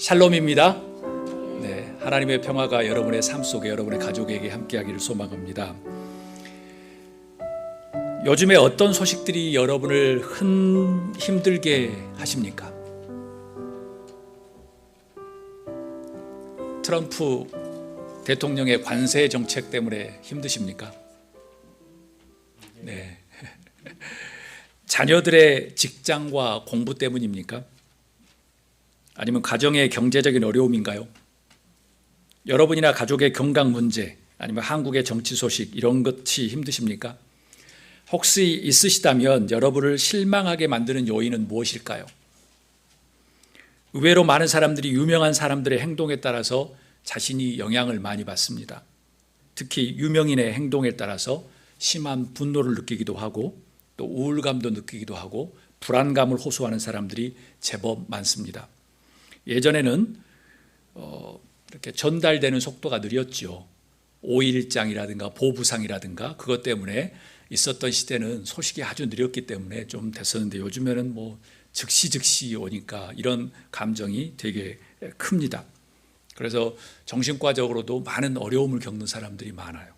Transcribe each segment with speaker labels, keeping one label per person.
Speaker 1: 샬롬입니다. 네, 하나님의 평화가 여러분의 삶 속에 여러분의 가족에게 함께하기를 소망합니다. 요즘에 어떤 소식들이 여러분을 힘들게 하십니까? 트럼프 대통령의 관세 정책 때문에 힘드십니까? 네. 자녀들의 직장과 공부 때문입니까? 아니면 가정의 경제적인 어려움인가요? 여러분이나 가족의 건강 문제, 아니면 한국의 정치 소식, 이런 것이 힘드십니까? 혹시 있으시다면 여러분을 실망하게 만드는 요인은 무엇일까요? 의외로 많은 사람들이 유명한 사람들의 행동에 따라서 자신이 영향을 많이 받습니다. 특히 유명인의 행동에 따라서 심한 분노를 느끼기도 하고 또 우울감도 느끼기도 하고 불안감을 호소하는 사람들이 제법 많습니다. 예전에는 이렇게 전달되는 속도가 느렸죠. 5일장이라든가 보부상이라든가 그것 때문에 있었던 시대는 소식이 아주 느렸기 때문에 좀 됐었는데 요즘에는 즉시 오니까 이런 감정이 되게 큽니다. 그래서 정신과적으로도 많은 어려움을 겪는 사람들이 많아요.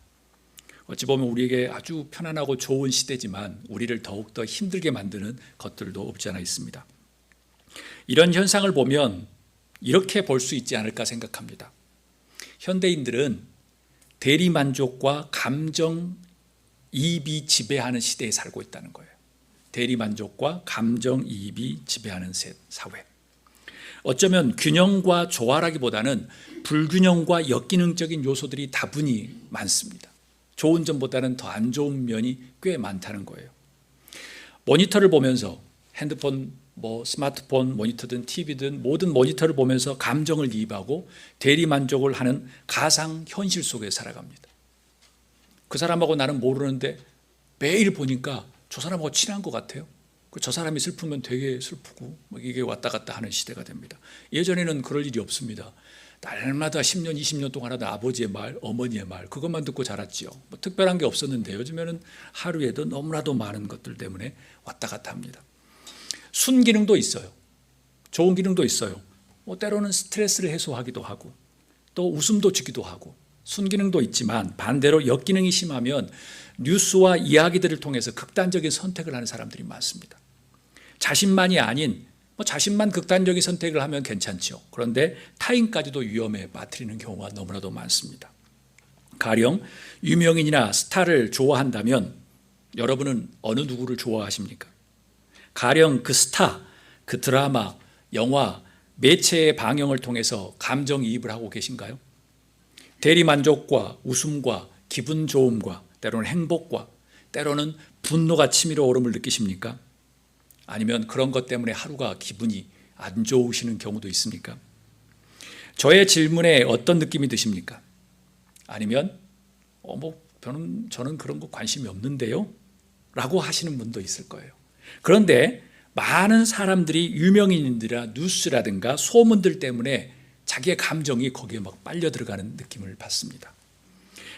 Speaker 1: 어찌 보면 우리에게 아주 편안하고 좋은 시대지만 우리를 더욱더 힘들게 만드는 것들도 없지 않아 있습니다. 이런 현상을 보면 이렇게 볼 수 있지 않을까 생각합니다. 현대인들은 대리만족과 감정이입이 지배하는 시대에 살고 있다는 거예요. 대리만족과 감정이입이 지배하는 사회. 어쩌면 균형과 조화라기보다는 불균형과 역기능적인 요소들이 다분히 많습니다. 좋은 점보다는 더 안 좋은 면이 꽤 많다는 거예요. 모니터를 보면서 핸드폰, 스마트폰 모니터든 TV든 모든 모니터를 보면서 감정을 이입하고 대리만족을 하는 가상 현실 속에 살아갑니다. 그 사람하고 나는 모르는데 매일 보니까 저 사람하고 친한 것 같아요. 저 사람이 슬프면 되게 슬프고 이게 왔다 갔다 하는 시대가 됩니다. 예전에는 그럴 일이 없습니다. 날마다 10년, 20년 동안 하던 아버지의 말, 어머니의 말, 그것만 듣고 자랐지요. 특별한 게 없었는데 요즘에는 하루에도 너무나도 많은 것들 때문에 왔다 갔다 합니다. 순기능도 있어요. 좋은 기능도 있어요. 때로는 스트레스를 해소하기도 하고 또 웃음도 주기도 하고 순기능도 있지만 반대로 역기능이 심하면 뉴스와 이야기들을 통해서 극단적인 선택을 하는 사람들이 많습니다. 자신만이 아닌 자신만 극단적인 선택을 하면 괜찮죠. 그런데 타인까지도 위험에 빠뜨리는 경우가 너무나도 많습니다. 가령 유명인이나 스타를 좋아한다면 여러분은 어느 누구를 좋아하십니까? 가령 그 스타, 그 드라마, 영화, 매체의 방영을 통해서 감정이입을 하고 계신가요? 대리만족과 웃음과 기분 좋음과 때로는 행복과 때로는 분노가 치밀어 오름을 느끼십니까? 아니면 그런 것 때문에 하루가 기분이 안 좋으시는 경우도 있습니까? 저의 질문에 어떤 느낌이 드십니까? 아니면 저는 그런 거 관심이 없는데요? 라고 하시는 분도 있을 거예요. 그런데 많은 사람들이 유명인들이나 뉴스라든가 소문들 때문에 자기의 감정이 거기에 빨려 들어가는 느낌을 받습니다.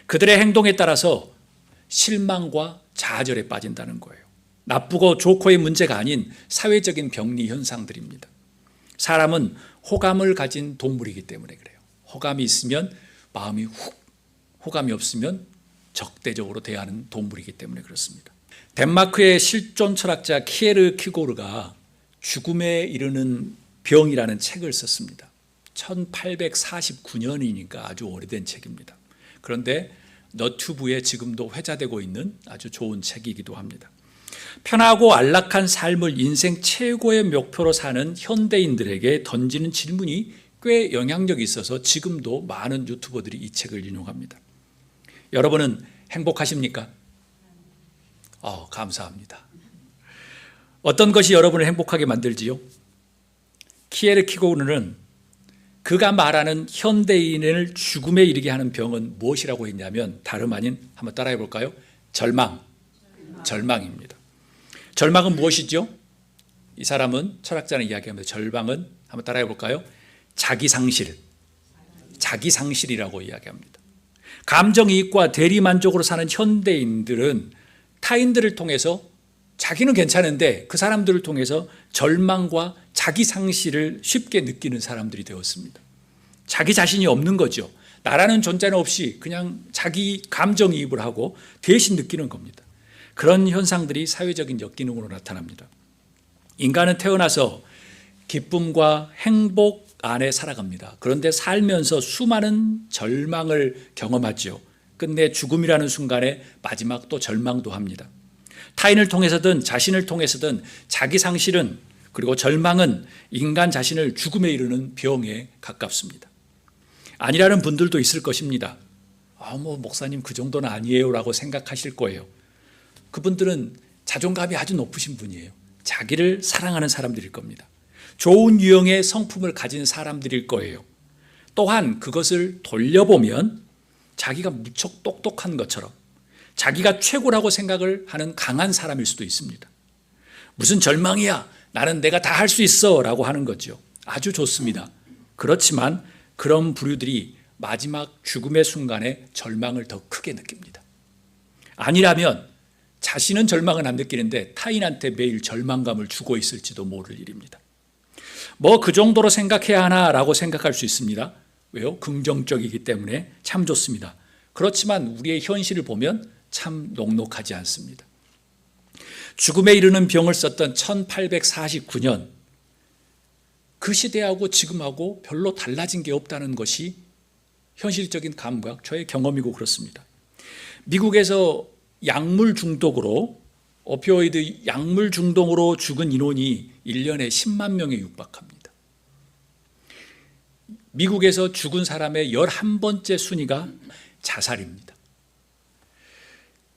Speaker 1: 그들의 행동에 따라서 실망과 좌절에 빠진다는 거예요. 나쁘고 좋고의 문제가 아닌 사회적인 병리 현상들입니다. 사람은 호감을 가진 동물이기 때문에 그래요. 호감이 있으면 마음이 호감이 없으면 적대적으로 대하는 동물이기 때문에 그렇습니다. 덴마크의 실존 철학자 키에르 키고르가 죽음에 이르는 병이라는 책을 썼습니다. 1849년이니까 아주 오래된 책입니다. 그런데 너튜브에 지금도 회자되고 있는 아주 좋은 책이기도 합니다. 편하고 안락한 삶을 인생 최고의 목표로 사는 현대인들에게 던지는 질문이 꽤 영향력이 있어서 지금도 많은 유튜버들이 이 책을 인용합니다. 여러분은 행복하십니까? 감사합니다. 어떤 것이 여러분을 행복하게 만들지요? 키에르 키고르는 그가 말하는 현대인을 죽음에 이르게 하는 병은 무엇이라고 했냐면 다름 아닌 한번 따라해 볼까요? 절망입니다. 절망은 무엇이죠? 이 사람은 철학자는 이야기합니다. 절망은 한번 따라해 볼까요? 자기상실이라고 이야기합니다. 감정이입과 대리만족으로 사는 현대인들은 타인들을 통해서 자기는 괜찮은데 그 사람들을 통해서 절망과 자기 상실을 쉽게 느끼는 사람들이 되었습니다. 자기 자신이 없는 거죠. 나라는 존재는 없이 그냥 자기 감정이입을 하고 대신 느끼는 겁니다. 그런 현상들이 사회적인 역기능으로 나타납니다. 인간은 태어나서 기쁨과 행복 안에 살아갑니다. 그런데 살면서 수많은 절망을 경험하죠. 끝내 죽음이라는 순간에 마지막 또 절망도 합니다. 타인을 통해서든 자신을 통해서든 자기 상실은 그리고 절망은 인간 자신을 죽음에 이르는 병에 가깝습니다. 아니라는 분들도 있을 것입니다. 목사님 그 정도는 아니에요 라고 생각하실 거예요. 그분들은 자존감이 아주 높으신 분이에요. 자기를 사랑하는 사람들일 겁니다. 좋은 유형의 성품을 가진 사람들일 거예요. 또한 그것을 돌려보면 자기가 무척 똑똑한 것처럼 자기가 최고라고 생각을 하는 강한 사람일 수도 있습니다. 무슨 절망이야, 나는 내가 다 할 수 있어 라고 하는 거죠. 아주 좋습니다. 그렇지만 그런 부류들이 마지막 죽음의 순간에 절망을 더 크게 느낍니다. 아니라면 자신은 절망은 안 느끼는데 타인한테 매일 절망감을 주고 있을지도 모를 일입니다. 그 정도로 생각해야 하나라고 생각할 수 있습니다. 왜요? 긍정적이기 때문에 참 좋습니다. 그렇지만 우리의 현실을 보면 참 녹록하지 않습니다. 죽음에 이르는 병을 썼던 1849년, 그 시대하고 지금하고 별로 달라진 게 없다는 것이 현실적인 감각, 저의 경험이고 그렇습니다. 미국에서 약물 중독으로, 오피오이드 약물 중독으로 죽은 인원이 1년에 10만 명에 육박합니다. 미국에서 죽은 사람의 11번째 순위가 자살입니다.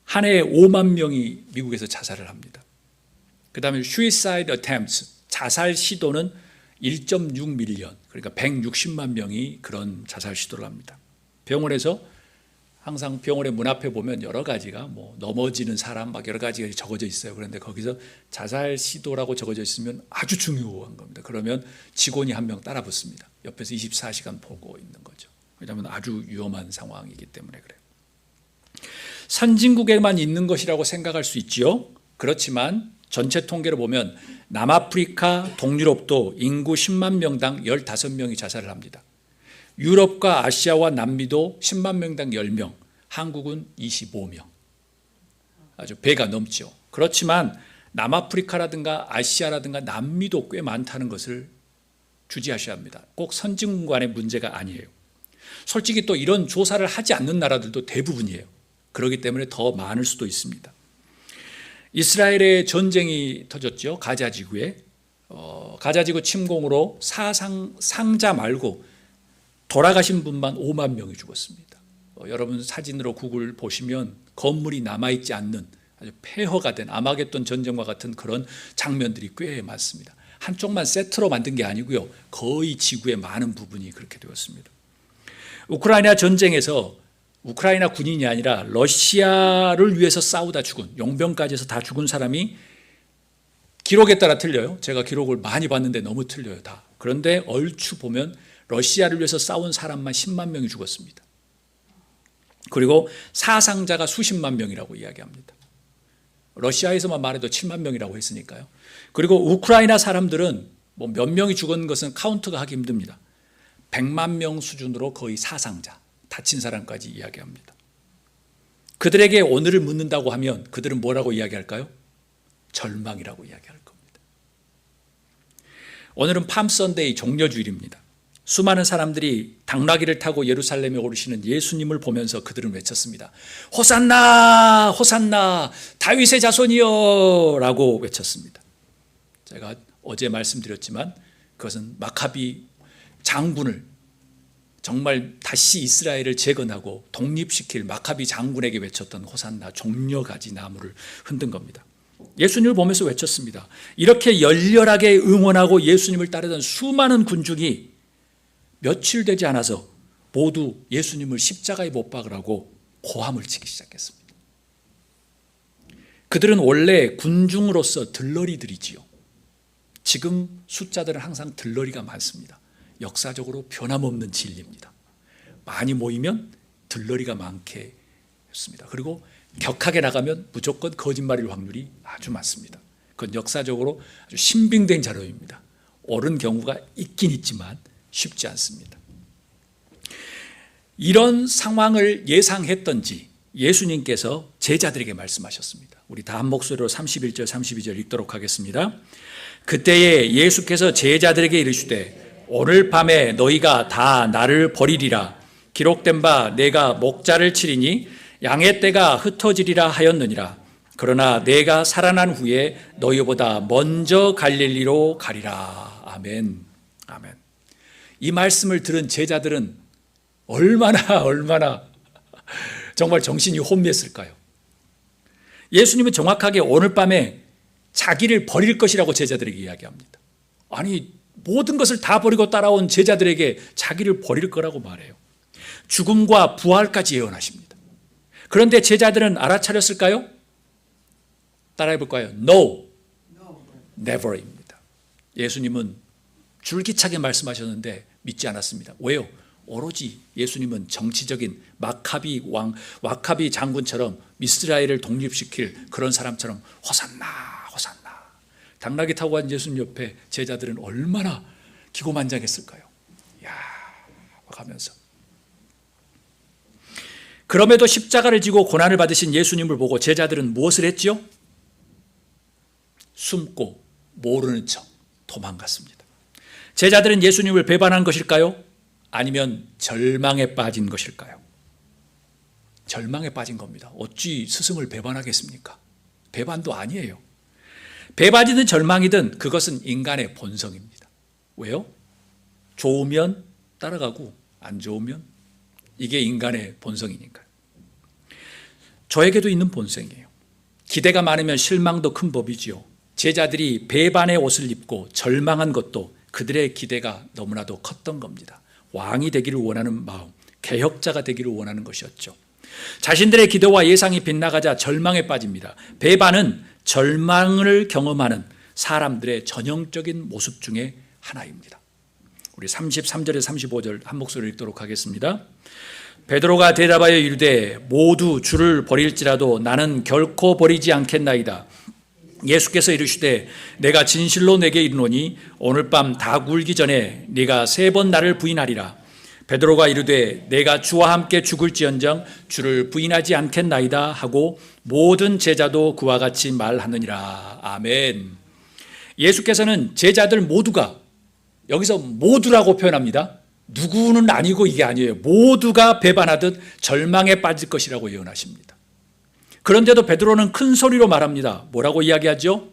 Speaker 1: 한 해에 5만 명이 미국에서 자살을 합니다. 그 다음에 suicide attempts, 자살 시도는 1.6밀리언, 그러니까 160만 명이 그런 자살 시도를 합니다. 병원에서 항상 병원의 문 앞에 보면 여러 가지가 넘어지는 사람 여러 가지가 적어져 있어요. 그런데 거기서 자살 시도라고 적어져 있으면 아주 중요한 겁니다. 그러면 직원이 한 명 따라 붙습니다. 옆에서 24시간 보고 있는 거죠. 왜냐하면 아주 위험한 상황이기 때문에 그래요. 선진국에만 있는 것이라고 생각할 수 있지요. 그렇지만 전체 통계를 보면 남아프리카, 동유럽도 인구 10만 명당 15명이 자살을 합니다. 유럽과 아시아와 남미도 10만 명당 10명, 한국은 25명. 아주 배가 넘죠. 그렇지만 남아프리카라든가 아시아라든가 남미도 꽤 많다는 것을 주지하셔야 합니다. 꼭 선진국 간의 문제가 아니에요. 솔직히 또 이런 조사를 하지 않는 나라들도 대부분이에요. 그렇기 때문에 더 많을 수도 있습니다. 이스라엘의 전쟁이 터졌죠. 가자지구에. 가자지구 침공으로 상자 말고 돌아가신 분만 5만 명이 죽었습니다. 여러분 사진으로 구글 보시면 건물이 남아있지 않는 아주 폐허가 된 아마겟돈 전쟁과 같은 그런 장면들이 꽤 많습니다. 한쪽만 세트로 만든 게 아니고요. 거의 지구의 많은 부분이 그렇게 되었습니다. 우크라이나 전쟁에서 우크라이나 군인이 아니라 러시아를 위해서 싸우다 죽은, 용병까지 해서 다 죽은 사람이 기록에 따라 틀려요. 제가 기록을 많이 봤는데 너무 틀려요, 다. 그런데 얼추 보면 러시아를 위해서 싸운 사람만 10만 명이 죽었습니다. 그리고 사상자가 수십만 명이라고 이야기합니다. 러시아에서만 말해도 7만 명이라고 했으니까요. 그리고 우크라이나 사람들은 몇 명이 죽은 것은 카운트가 하기 힘듭니다. 100만 명 수준으로 거의 사상자, 다친 사람까지 이야기합니다. 그들에게 오늘을 묻는다고 하면 그들은 뭐라고 이야기할까요? 절망이라고 이야기할 겁니다. 오늘은 팜 선데이 종려주일입니다. 수많은 사람들이 당나귀를 타고 예루살렘에 오르시는 예수님을 보면서 그들은 외쳤습니다. 호산나, 호산나, 다윗의 자손이여 라고 외쳤습니다. 제가 어제 말씀드렸지만 그것은 마카비 장군을 정말 다시 이스라엘을 재건하고 독립시킬 마카비 장군에게 외쳤던 호산나, 종려가지 나무를 흔든 겁니다. 예수님을 보면서 외쳤습니다. 이렇게 열렬하게 응원하고 예수님을 따르던 수많은 군중이 며칠 되지 않아서 모두 예수님을 십자가에 못 박으라고 고함을 치기 시작했습니다. 그들은 원래 군중으로서 들러리들이지요. 지금 숫자들은 항상 들러리가 많습니다. 역사적으로 변함없는 진리입니다. 많이 모이면 들러리가 많게 했습니다. 그리고 격하게 나가면 무조건 거짓말일 확률이 아주 많습니다. 그건 역사적으로 아주 신빙된 자료입니다. 옳은 경우가 있긴 있지만 쉽지 않습니다. 이런 상황을 예상했던지 예수님께서 제자들에게 말씀하셨습니다. 우리 다 한 목소리로 31절 32절 읽도록 하겠습니다. 그때에 예수께서 제자들에게 이르시되 오늘 밤에 너희가 다 나를 버리리라. 기록된 바 내가 목자를 치리니 양의 떼가 흩어지리라 하였느니라. 그러나 내가 살아난 후에 너희보다 먼저 갈릴리로 가리라. 아멘. 아멘. 이 말씀을 들은 제자들은 얼마나 정말 정신이 혼미했을까요? 예수님은 정확하게 오늘 밤에 자기를 버릴 것이라고 제자들에게 이야기합니다. 아니, 모든 것을 다 버리고 따라온 제자들에게 자기를 버릴 거라고 말해요. 죽음과 부활까지 예언하십니다. 그런데 제자들은 알아차렸을까요? 따라해 볼까요? No, never입니다. 예수님은 줄기차게 말씀하셨는데 믿지 않았습니다. 왜요? 오로지 예수님은 정치적인 와카비 장군처럼 이스라엘을 독립시킬 그런 사람처럼 호산나 호산나 당나귀 타고 간 예수님 옆에 제자들은 얼마나 기고만장했을까요? 야, 하면서 그럼에도 십자가를 지고 고난을 받으신 예수님을 보고 제자들은 무엇을 했지요? 숨고 모르는 척 도망갔습니다. 제자들은 예수님을 배반한 것일까요? 아니면 절망에 빠진 것일까요? 절망에 빠진 겁니다. 어찌 스승을 배반하겠습니까? 배반도 아니에요. 배반이든 절망이든 그것은 인간의 본성입니다. 왜요? 좋으면 따라가고 안 좋으면 이게 인간의 본성이니까요. 저에게도 있는 본성이에요. 기대가 많으면 실망도 큰 법이지요. 제자들이 배반의 옷을 입고 절망한 것도 그들의 기대가 너무나도 컸던 겁니다. 왕이 되기를 원하는 마음, 개혁자가 되기를 원하는 것이었죠. 자신들의 기도와 예상이 빗나가자 절망에 빠집니다. 배반은 절망을 경험하는 사람들의 전형적인 모습 중에 하나입니다. 우리 33절에 35절 한 목소리를 읽도록 하겠습니다. 베드로가 대답하여 이르되 모두 주를 버릴지라도 나는 결코 버리지 않겠나이다. 예수께서 이르시되 내가 진실로 내게 이르노니 오늘 밤 다 굴기 전에 네가 3번 나를 부인하리라. 베드로가 이르되 내가 주와 함께 죽을지언정 주를 부인하지 않겠나이다 하고 모든 제자도 그와 같이 말하느니라. 아멘. 예수께서는 제자들 모두가, 여기서 모두라고 표현합니다. 누구는 아니고 이게 아니에요. 모두가 배반하듯 절망에 빠질 것이라고 예언하십니다. 그런데도 베드로는 큰 소리로 말합니다. 뭐라고 이야기하죠?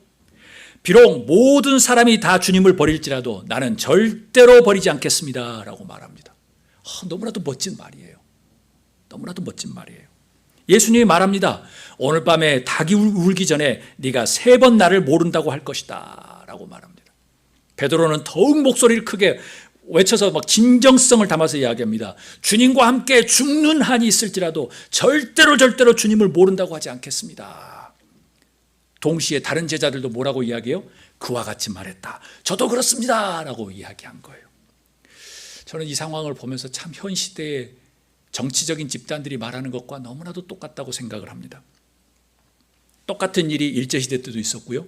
Speaker 1: 비록 모든 사람이 다 주님을 버릴지라도 나는 절대로 버리지 않겠습니다 라고 말합니다. 너무나도 멋진 말이에요. 너무나도 멋진 말이에요. 예수님이 말합니다. 오늘 밤에 닭이 울기 전에 네가 3번 나를 모른다고 할 것이다 라고 말합니다. 베드로는 더욱 목소리를 크게 외쳐서 막 진정성을 담아서 이야기합니다. 주님과 함께 죽는 한이 있을지라도 절대로 주님을 모른다고 하지 않겠습니다. 동시에 다른 제자들도 뭐라고 이야기해요? 그와 같이 말했다. 저도 그렇습니다 라고 이야기한 거예요. 저는 이 상황을 보면서 참 현 시대의 정치적인 집단들이 말하는 것과 너무나도 똑같다고 생각을 합니다. 똑같은 일이 일제시대 때도 있었고요.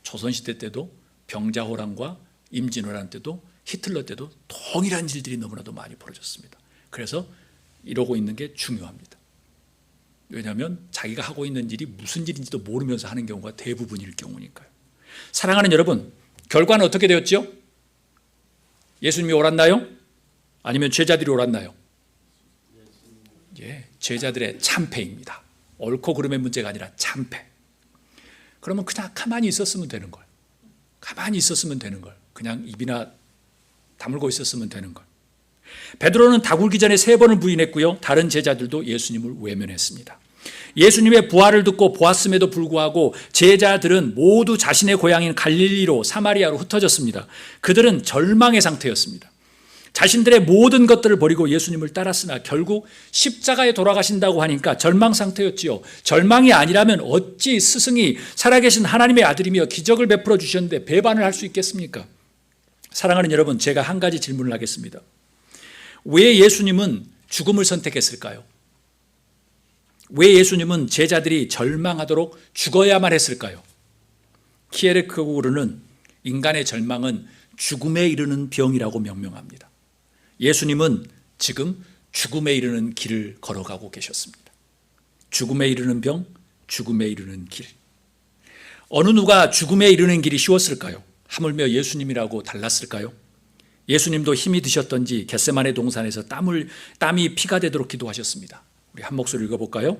Speaker 1: 조선시대 때도 병자호란과 임진왜란 때도 히틀러 때도 동일한 일들이 너무나도 많이 벌어졌습니다. 그래서 이러고 있는 게 중요합니다. 왜냐하면 자기가 하고 있는 일이 무슨 일인지도 모르면서 하는 경우가 대부분일 경우니까요. 사랑하는 여러분, 결과는 어떻게 되었죠? 예수님이 옳았나요? 아니면 제자들이 옳았나요? 예, 제자들의 참패입니다. 옳고 그름의 문제가 아니라 참패. 그러면 그냥 가만히 있었으면 되는 걸. 가만히 있었으면 되는 걸. 그냥 입이나 다물고 있었으면 되는 것. 베드로는 다 굴기 전에 3번을 부인했고요. 다른 제자들도 예수님을 외면했습니다. 예수님의 부활을 듣고 보았음에도 불구하고 제자들은 모두 자신의 고향인 갈릴리로 사마리아로 흩어졌습니다. 그들은 절망의 상태였습니다. 자신들의 모든 것들을 버리고 예수님을 따랐으나 결국 십자가에 돌아가신다고 하니까 절망 상태였지요. 절망이 아니라면 어찌 스승이 살아계신 하나님의 아들이며 기적을 베풀어 주셨는데 배반을 할 수 있겠습니까? 사랑하는 여러분, 제가 한 가지 질문을 하겠습니다. 왜 예수님은 죽음을 선택했을까요? 왜 예수님은 제자들이 절망하도록 죽어야만 했을까요? 키에르케고르는 인간의 절망은 죽음에 이르는 병이라고 명명합니다. 예수님은 지금 죽음에 이르는 길을 걸어가고 계셨습니다. 죽음에 이르는 병, 죽음에 이르는 길. 어느 누가 죽음에 이르는 길이 쉬웠을까요? 하물며 예수님이라고 달랐을까요? 예수님도 힘이 드셨던지 겟세마네 동산에서 땀이 피가 되도록 기도하셨습니다. 우리 한 목소리 읽어볼까요?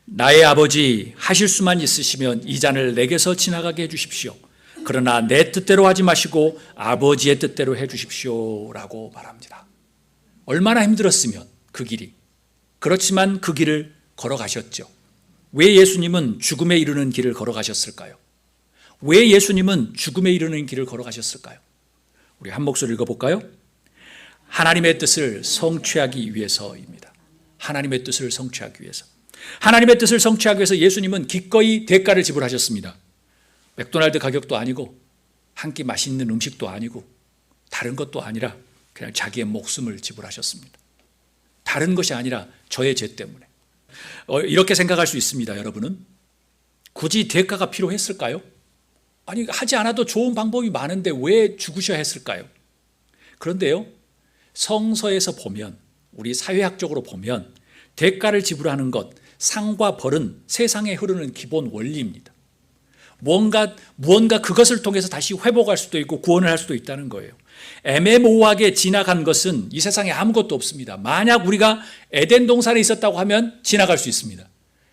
Speaker 1: 나의 아버지, 하실 수만 있으시면 이 잔을 내게서 지나가게 해주십시오. 그러나 내 뜻대로 하지 마시고 아버지의 뜻대로 해주십시오 라고 말합니다. 얼마나 힘들었으면 그 길이. 그렇지만 그 길을 걸어가셨죠. 왜 예수님은 죽음에 이르는 길을 걸어가셨을까요? 왜 예수님은 죽음에 이르는 길을 걸어가셨을까요? 우리 한 목소리 읽어볼까요? 하나님의 뜻을 성취하기 위해서입니다. 하나님의 뜻을 성취하기 위해서. 하나님의 뜻을 성취하기 위해서 예수님은 기꺼이 대가를 지불하셨습니다. 맥도날드 가격도 아니고 한 끼 맛있는 음식도 아니고 다른 것도 아니라 그냥 자기의 목숨을 지불하셨습니다. 다른 것이 아니라 저의 죄 때문에. 이렇게 생각할 수 있습니다. 여러분은 굳이 대가가 필요했을까요? 아니, 하지 않아도 좋은 방법이 많은데 왜 죽으셔야 했을까요? 그런데요, 성서에서 보면, 우리 사회학적으로 보면 대가를 지불하는 것, 상과 벌은 세상에 흐르는 기본 원리입니다. 무언가 그것을 통해서 다시 회복할 수도 있고 구원을 할 수도 있다는 거예요. 애매모호하게 지나간 것은 이 세상에 아무것도 없습니다. 만약 우리가 에덴 동산에 있었다고 하면 지나갈 수 있습니다.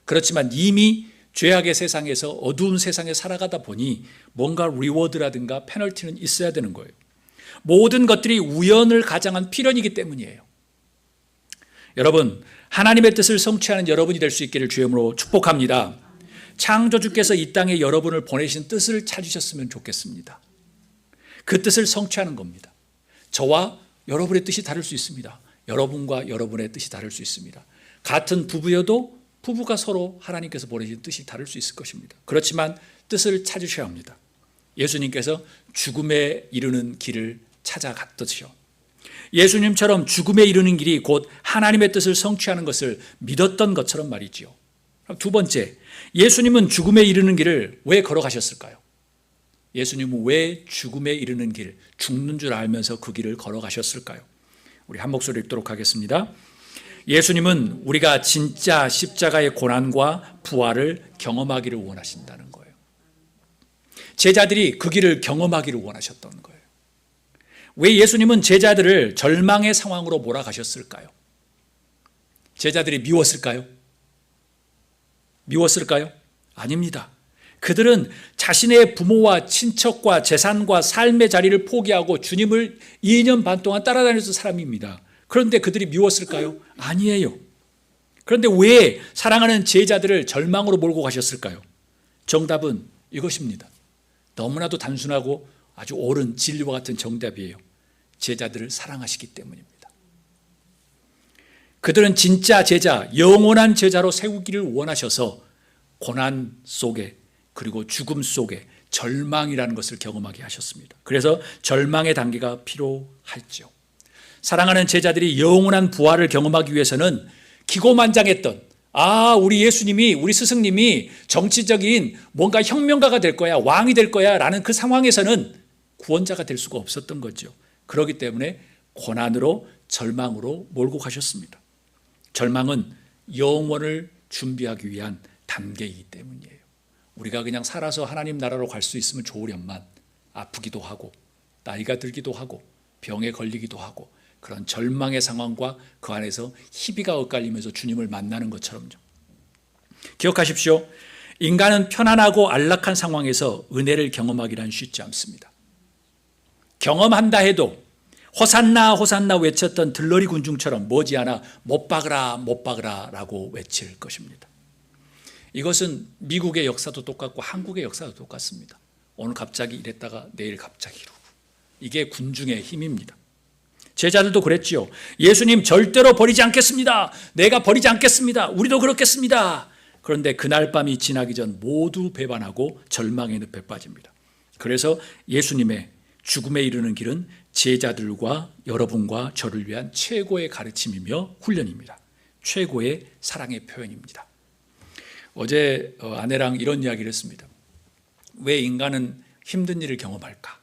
Speaker 1: 그렇지만 이미 죄악의 세상에서 어두운 세상에 살아가다 보니 뭔가 리워드라든가 페널티는 있어야 되는 거예요. 모든 것들이 우연을 가장한 필연이기 때문이에요. 여러분, 하나님의 뜻을 성취하는 여러분이 될 수 있기를 주의 이름으로 축복합니다. 창조주께서 이 땅에 여러분을 보내신 뜻을 찾으셨으면 좋겠습니다. 그 뜻을 성취하는 겁니다. 저와 여러분의 뜻이 다를 수 있습니다. 여러분과 여러분의 뜻이 다를 수 있습니다. 같은 부부여도 부부가 서로 하나님께서 보내신 뜻이 다를 수 있을 것입니다. 그렇지만 뜻을 찾으셔야 합니다. 예수님께서 죽음에 이르는 길을 찾아갔듯이요. 예수님처럼 죽음에 이르는 길이 곧 하나님의 뜻을 성취하는 것을 믿었던 것처럼 말이지요. 두 번째, 예수님은 죽음에 이르는 길을 왜 걸어가셨을까요? 예수님은 왜 죽음에 이르는 길, 죽는 줄 알면서 그 길을 걸어가셨을까요? 우리 한 목소리 읽도록 하겠습니다. 예수님은 우리가 진짜 십자가의 고난과 부활을 경험하기를 원하신다는 거예요. 제자들이 그 길을 경험하기를 원하셨던 거예요. 왜 예수님은 제자들을 절망의 상황으로 몰아가셨을까요? 제자들이 미웠을까요? 미웠을까요? 아닙니다. 그들은 자신의 부모와 친척과 재산과 삶의 자리를 포기하고 주님을 2년 반 동안 따라다녔던 사람입니다. 그런데 그들이 미웠을까요? 아니에요. 그런데 왜 사랑하는 제자들을 절망으로 몰고 가셨을까요? 정답은 이것입니다. 너무나도 단순하고 아주 옳은 진리와 같은 정답이에요. 제자들을 사랑하시기 때문입니다. 그들은 진짜 제자, 영원한 제자로 세우기를 원하셔서 고난 속에 그리고 죽음 속에 절망이라는 것을 경험하게 하셨습니다. 그래서 절망의 단계가 필요했죠. 사랑하는 제자들이 영원한 부활을 경험하기 위해서는 기고만장했던 우리 예수님이, 우리 스승님이 정치적인 뭔가 혁명가가 될 거야, 왕이 될 거야 라는 그 상황에서는 구원자가 될 수가 없었던 거죠. 그렇기 때문에 고난으로 절망으로 몰고 가셨습니다. 절망은 영원을 준비하기 위한 단계이기 때문이에요. 우리가 그냥 살아서 하나님 나라로 갈 수 있으면 좋으련만 아프기도 하고 나이가 들기도 하고 병에 걸리기도 하고 그런 절망의 상황과 그 안에서 희비가 엇갈리면서 주님을 만나는 것처럼요. 기억하십시오. 인간은 편안하고 안락한 상황에서 은혜를 경험하기란 쉽지 않습니다. 경험한다 해도 호산나 호산나 외쳤던 들러리 군중처럼 머지않아 못 박으라 못 박으라 라고 외칠 것입니다. 이것은 미국의 역사도 똑같고 한국의 역사도 똑같습니다. 오늘 갑자기 이랬다가 내일 갑자기 이러고. 이게 군중의 힘입니다. 제자들도 그랬지요. 예수님 절대로 버리지 않겠습니다. 내가 버리지 않겠습니다. 우리도 그렇겠습니다. 그런데 그날 밤이 지나기 전 모두 배반하고 절망의 늪에 빠집니다. 그래서 예수님의 죽음에 이르는 길은 제자들과 여러분과 저를 위한 최고의 가르침이며 훈련입니다. 최고의 사랑의 표현입니다. 어제 아내랑 이런 이야기를 했습니다. 왜 인간은 힘든 일을 경험할까?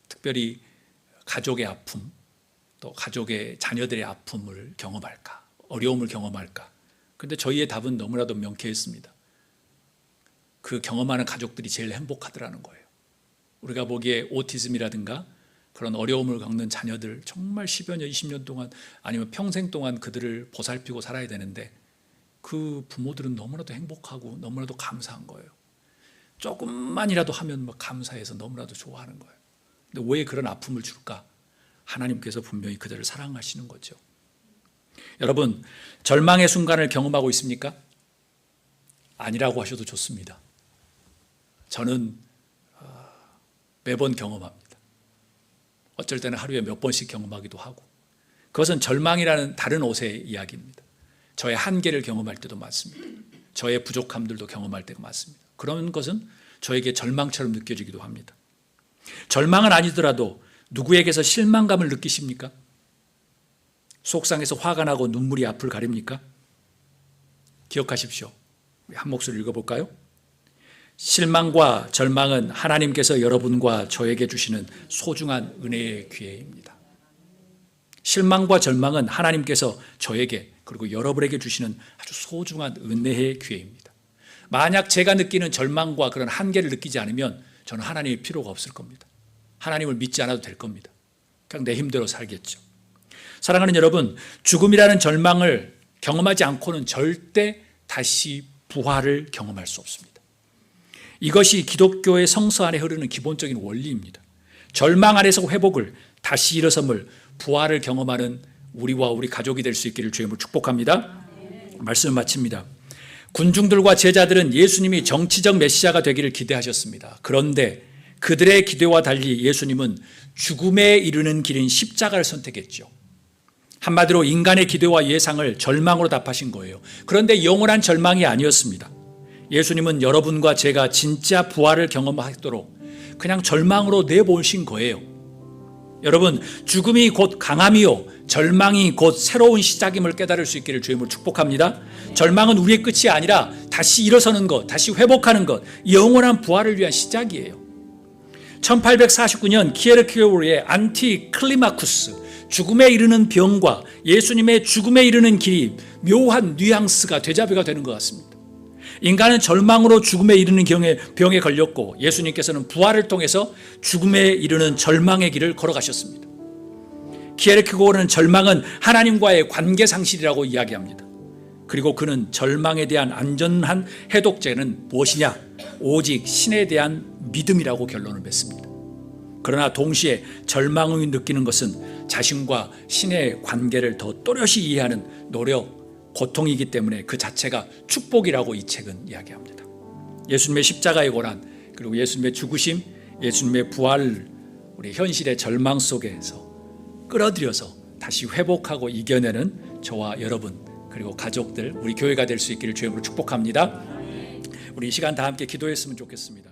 Speaker 1: 특별히 가족의 아픔, 또 가족의 자녀들의 아픔을 경험할까? 어려움을 경험할까? 근데 저희의 답은 너무나도 명쾌했습니다. 그 경험하는 가족들이 제일 행복하더라는 거예요. 우리가 보기에 오티즘이라든가 그런 어려움을 겪는 자녀들 정말 10여 년, 20년 동안 아니면 평생 동안 그들을 보살피고 살아야 되는데 그 부모들은 너무나도 행복하고 너무나도 감사한 거예요. 조금만이라도 하면 막 감사해서 너무나도 좋아하는 거예요. 근데 왜 그런 아픔을 줄까? 하나님께서 분명히 그들을 사랑하시는 거죠. 여러분, 절망의 순간을 경험하고 있습니까? 아니라고 하셔도 좋습니다. 저는 매번 경험합니다. 어쩔 때는 하루에 몇 번씩 경험하기도 하고, 그것은 절망이라는 다른 옷의 이야기입니다. 저의 한계를 경험할 때도 많습니다. 저의 부족함들도 경험할 때가 많습니다. 그런 것은 저에게 절망처럼 느껴지기도 합니다. 절망은 아니더라도 누구에게서 실망감을 느끼십니까? 속상해서 화가 나고 눈물이 앞을 가립니까? 기억하십시오. 우리 한 목소리 읽어볼까요? 실망과 절망은 하나님께서 여러분과 저에게 주시는 소중한 은혜의 기회입니다. 실망과 절망은 하나님께서 저에게 그리고 여러분에게 주시는 아주 소중한 은혜의 기회입니다. 만약 제가 느끼는 절망과 그런 한계를 느끼지 않으면 저는 하나님이 필요가 없을 겁니다. 하나님을 믿지 않아도 될 겁니다. 그냥 내 힘대로 살겠죠. 사랑하는 여러분, 죽음이라는 절망을 경험하지 않고는 절대 다시 부활을 경험할 수 없습니다. 이것이 기독교의 성서 안에 흐르는 기본적인 원리입니다. 절망 안에서 회복을, 다시 일어섬을, 부활을 경험하는 우리와 우리 가족이 될 수 있기를 주님으로 축복합니다. 말씀을 마칩니다. 군중들과 제자들은 예수님이 정치적 메시아가 되기를 기대하셨습니다. 그런데 그들의 기대와 달리 예수님은 죽음에 이르는 길인 십자가를 선택했죠. 한마디로 인간의 기대와 예상을 절망으로 답하신 거예요. 그런데 영원한 절망이 아니었습니다. 예수님은 여러분과 제가 진짜 부활을 경험하도록 그냥 절망으로 내보신 거예요. 여러분, 죽음이 곧 강함이요 절망이 곧 새로운 시작임을 깨달을 수 있기를 주님으로 축복합니다. 절망은 우리의 끝이 아니라 다시 일어서는 것, 다시 회복하는 것, 영원한 부활을 위한 시작이에요. 1849년 키에르케고르의 안티클리마쿠스, 죽음에 이르는 병과 예수님의 죽음에 이르는 길이 묘한 뉘앙스가 되자뷰가 되는 것 같습니다. 인간은 절망으로 죽음에 이르는 병에 걸렸고 예수님께서는 부활을 통해서 죽음에 이르는 절망의 길을 걸어가셨습니다. 키에르케고르는 절망은 하나님과의 관계 상실이라고 이야기합니다. 그리고 그는 절망에 대한 안전한 해독제는 무엇이냐? 오직 신에 대한 믿음이라고 결론을 맺습니다. 그러나 동시에 절망을 느끼는 것은 자신과 신의 관계를 더 또렷이 이해하는 노력, 고통이기 때문에 그 자체가 축복이라고 이 책은 이야기합니다. 예수님의 십자가의 고난, 그리고 예수님의 죽으심, 예수님의 부활을 우리 현실의 절망 속에서 끌어들여서 다시 회복하고 이겨내는 저와 여러분 그리고 가족들, 우리 교회가 될 수 있기를 주님으로 축복합니다. 우리 이 시간 다 함께 기도했으면 좋겠습니다.